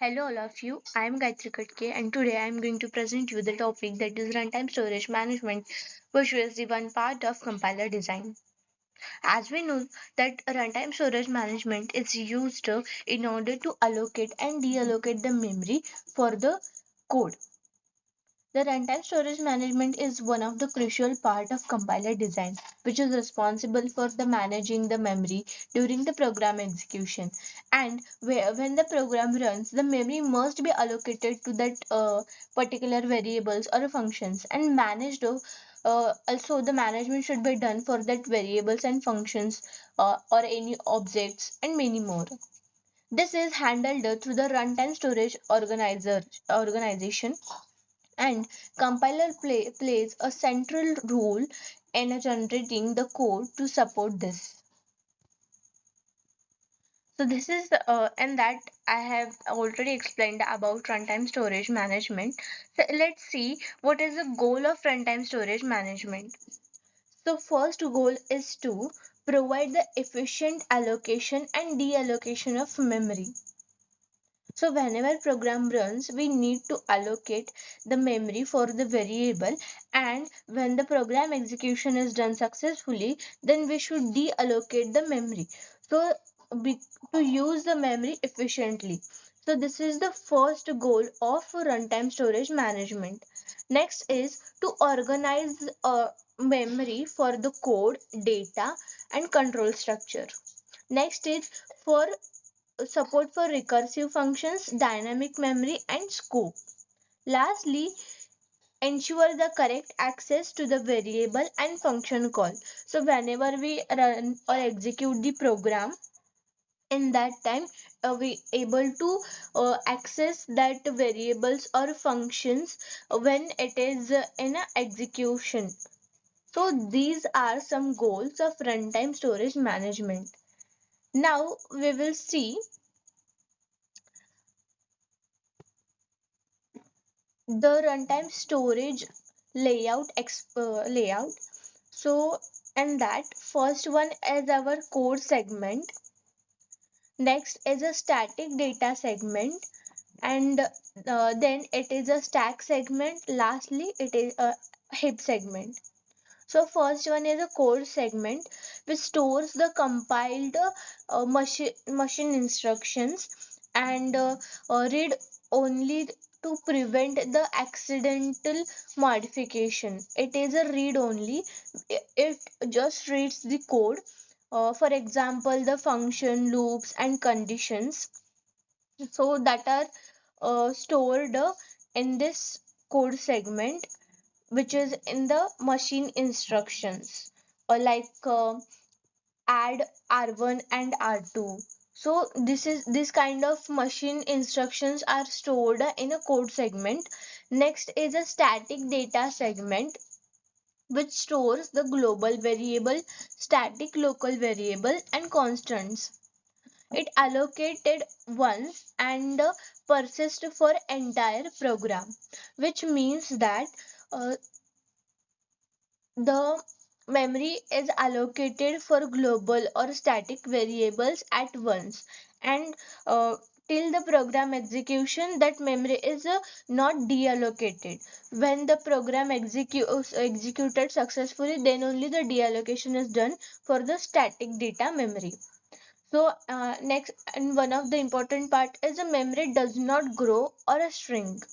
Hello all of you, I am Gayatri Katke and today I am going to present you the topic that is runtime storage management, which is the one part of compiler design. As we know that runtime storage management is used in order to allocate and deallocate the memory for the code. The runtime storage management is one of the crucial part of compiler design, which is responsible for the managing the memory during the program execution. And when the program runs, the memory must be allocated to that particular variables or functions and managed. Also, the management should be done for that variables and functions or any objects and many more. This is handled through the runtime storage organization, and plays a central role in generating the code to support this. So this is and that I have already explained about runtime storage management. So let's see what is the goal of runtime storage management. So first goal is to provide the efficient allocation and deallocation of memory. So whenever program runs, we need to allocate the memory for the variable, and when the program execution is done successfully, then we should deallocate the memory. So be, to use the memory efficiently. So this is the first goal of runtime storage management. Next is to organize memory for the code, data, and control structure. Next is for support for recursive functions, dynamic memory, and scope. Lastly, ensure the correct access to the variable and function call. So whenever we run or execute the program, in that time we able to access that variables or functions when it is in a execution. So these are some goals of runtime storage management. Now we will see the runtime storage layout. So and that first one is our core segment, next is a static data segment, and then it is a stack segment, lastly it is a heap segment. So first one is a core segment which stores the compiled machine instructions and read only to prevent the accidental modification. It is a read only. It just reads the code. For example, the function, loops, and conditions. So that are stored in this code segment, which is in the machine instructions, or like add r1 and r2. So this kind of machine instructions are stored in a code segment. Next is a static data segment, which stores the global variable, static local variable, and constants. It allocated once and persist for entire program, which means that uh, the memory is allocated for global or static variables at once, and till the program execution that memory is not deallocated. When the program executed successfully, then only the deallocation is done for the static data memory. So next, and one of the important part is the memory does not grow or shrink.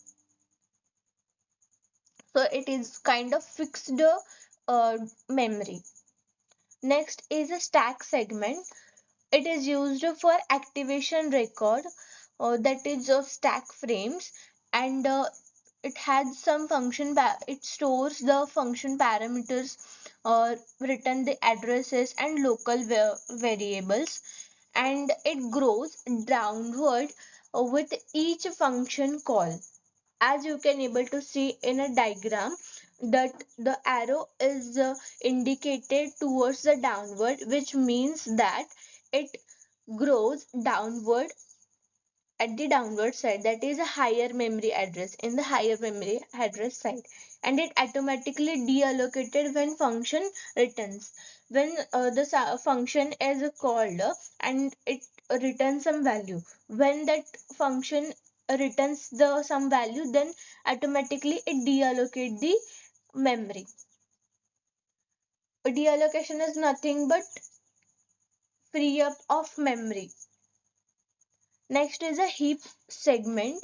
So it is kind of fixed memory. Next is a stack segment. It is used for activation record, that is of stack frames, and it has some it stores the function parameters, return the addresses and local variables, and it grows downward with each function call. As you can able to see in a diagram, that the arrow is indicated towards the downward, which means that it grows downward at the downward side, that is a higher memory address, in the higher memory address side, and it automatically deallocated when function returns. When the function is called and it returns some value, when that function returns the some value, then automatically it deallocate the memory. Deallocation is nothing but free up of memory. Next is a heap segment,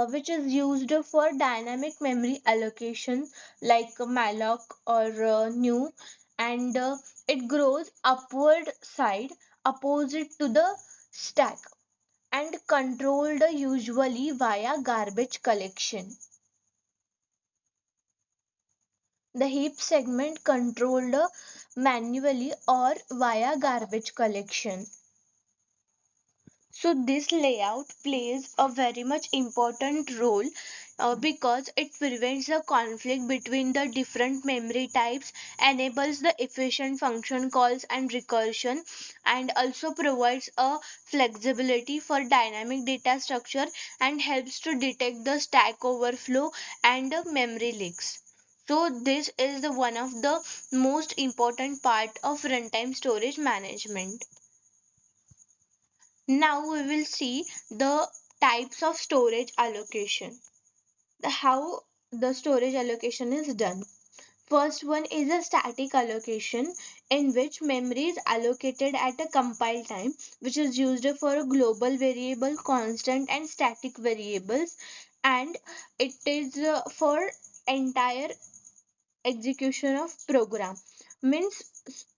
which is used for dynamic memory allocation like malloc or new, and it grows upward side opposite to the stack and controlled usually via garbage collection. The heap segment controlled manually or via garbage collection. So this layout plays a very much important role because it prevents the conflict between the different memory types, enables the efficient function calls and recursion, and also provides a flexibility for dynamic data structure and helps to detect the stack overflow and memory leaks. So this is the one of the most important part of runtime storage management. Now we will see the types of storage allocation, how the storage allocation is done. First one is a static allocation in which memory is allocated at a compile time, which is used for a global variable, constant and static variables, and it is for entire execution of program. Means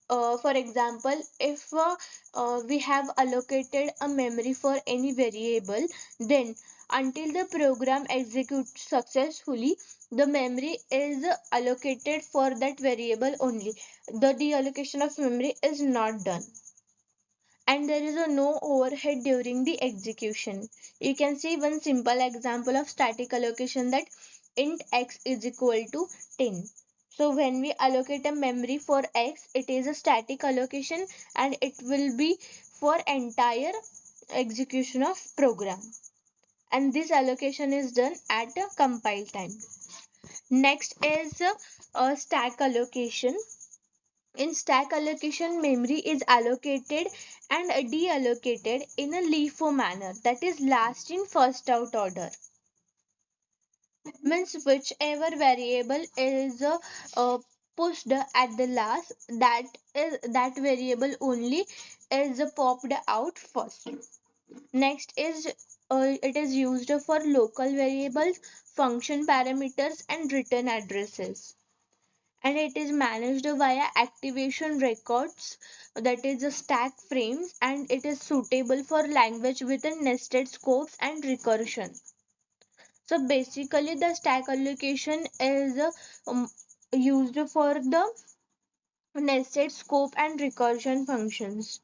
for example, if we have allocated a memory for any variable, then until the program executes successfully, the memory is allocated for that variable only. The deallocation of memory is not done, and there is a no overhead during the execution. You can see one simple example of static allocation, that int x is equal to 10. So when we allocate a memory for x, it is a static allocation and it will be for entire execution of program. And this allocation is done at a compile time. Next is a stack allocation. In stack allocation, memory is allocated and deallocated in a LIFO manner, that is last in first out order. Means whichever variable is pushed at the last, that variable only is popped out first. Next is it is used for local variables, function parameters and return addresses, and it is managed via activation records, that is the stack frames, and it is suitable for language with a nested scopes and recursion. So basically the stack allocation is used for the nested scope and recursion functions.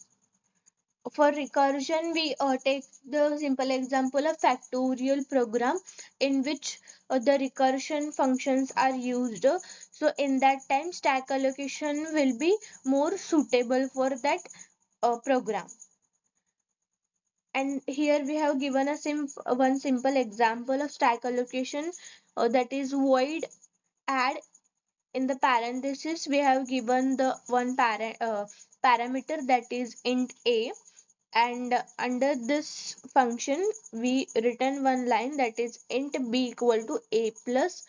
For recursion, we take the simple example of factorial program in which the recursion functions are used. So in that time, stack allocation will be more suitable for that program. And here we have given a one simple example of stack allocation, that is void add. In the parenthesis, we have given the one parameter, that is int a, and under this function we return one line, that is int b equal to a plus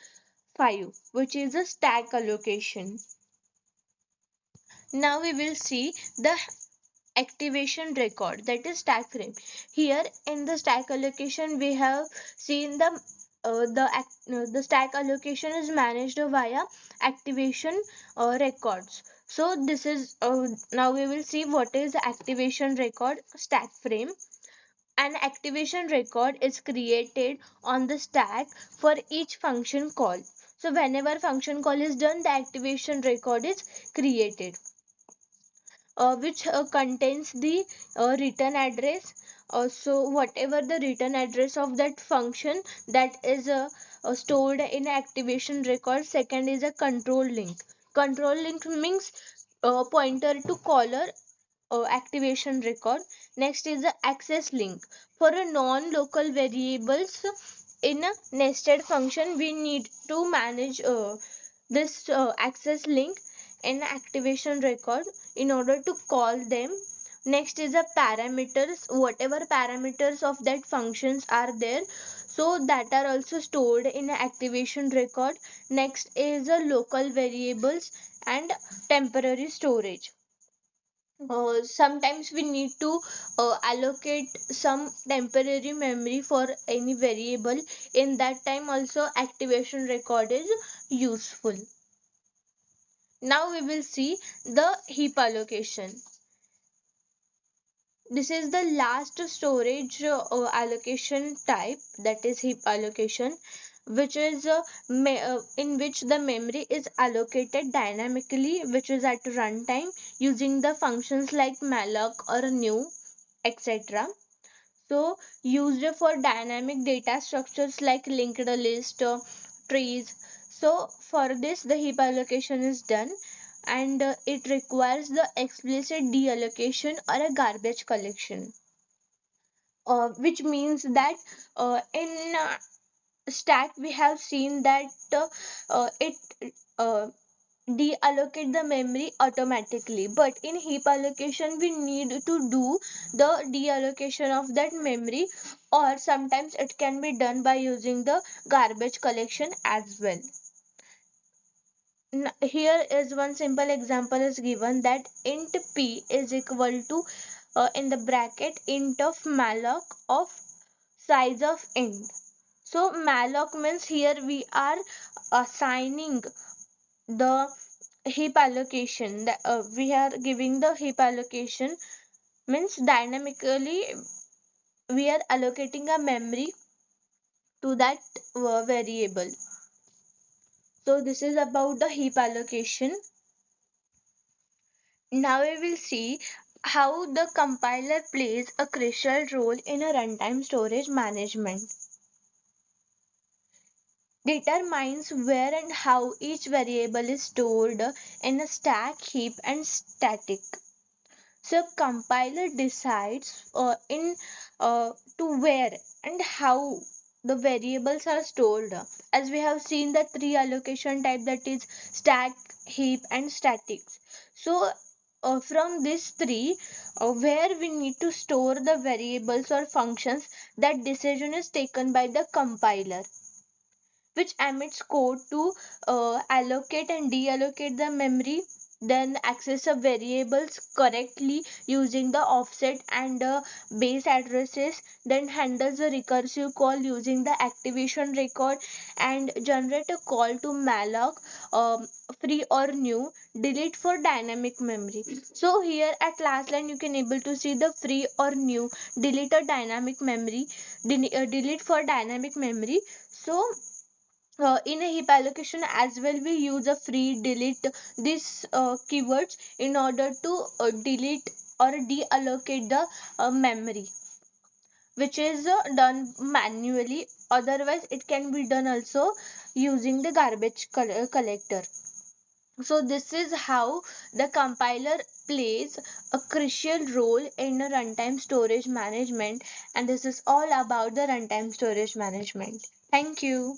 5, which is a stack allocation. Now we will see the activation record, that is stack frame. Here in the stack allocation we have seen the stack allocation is managed via activation records. So this is now we will see what is the activation record stack frame. An activation record is created on the stack for each function call. So whenever function call is done, the activation record is created, which contains the return address. So whatever the return address of that function, that is stored in activation record. Second is a control link. Control link means pointer to caller activation record. Next is the access link. For a non-local variables in a nested function, we need to manage this access link in activation record in order to call them. Next is the parameters, whatever parameters of that functions are there, so that are also stored in a activation record. Next is a local variables and temporary storage. Sometimes we need to allocate some temporary memory for any variable. In that time also activation record is useful. Now we will see the heap allocation. This is the last storage allocation type, that is heap allocation, which is in which the memory is allocated dynamically, which is at runtime using the functions like malloc or new, etc. So used for dynamic data structures like linked list, trees. So for this the heap allocation is done, and it requires the explicit deallocation or a garbage collection, which means that in stack we have seen that it uh, deallocate the memory automatically, but in heap allocation we need to do the deallocation of that memory, or sometimes it can be done by using the garbage collection as well. Here is one simple example is given, that int p is equal to in the bracket int of malloc of size of int. So malloc means here we are assigning the heap allocation, we are giving the heap allocation, means dynamically we are allocating a memory to that variable. So this is about the heap allocation. Now we will see how the compiler plays a crucial role in a runtime storage management. Determines where and how each variable is stored in a stack, heap, and static. So compiler decides in to where and how the variables are stored. As we have seen the three allocation type, that is stack, heap, and statics. So from these three, where we need to store the variables or functions, that decision is taken by the compiler, which emits code to allocate and deallocate the memory, then access the variables correctly using the offset and base addresses, then handles the recursive call using the activation record, and generate a call to malloc, um, free or new, delete for dynamic memory. So here at last line you can able to see the free or new, delete a dynamic memory, delete for dynamic memory. So in a heap allocation as well we use a free, delete, these keywords in order to delete or deallocate the memory, which is done manually. Otherwise it can be done also using the garbage collector. So this is how the compiler plays a crucial role in a runtime storage management, and this is all about the runtime storage management. Thank you.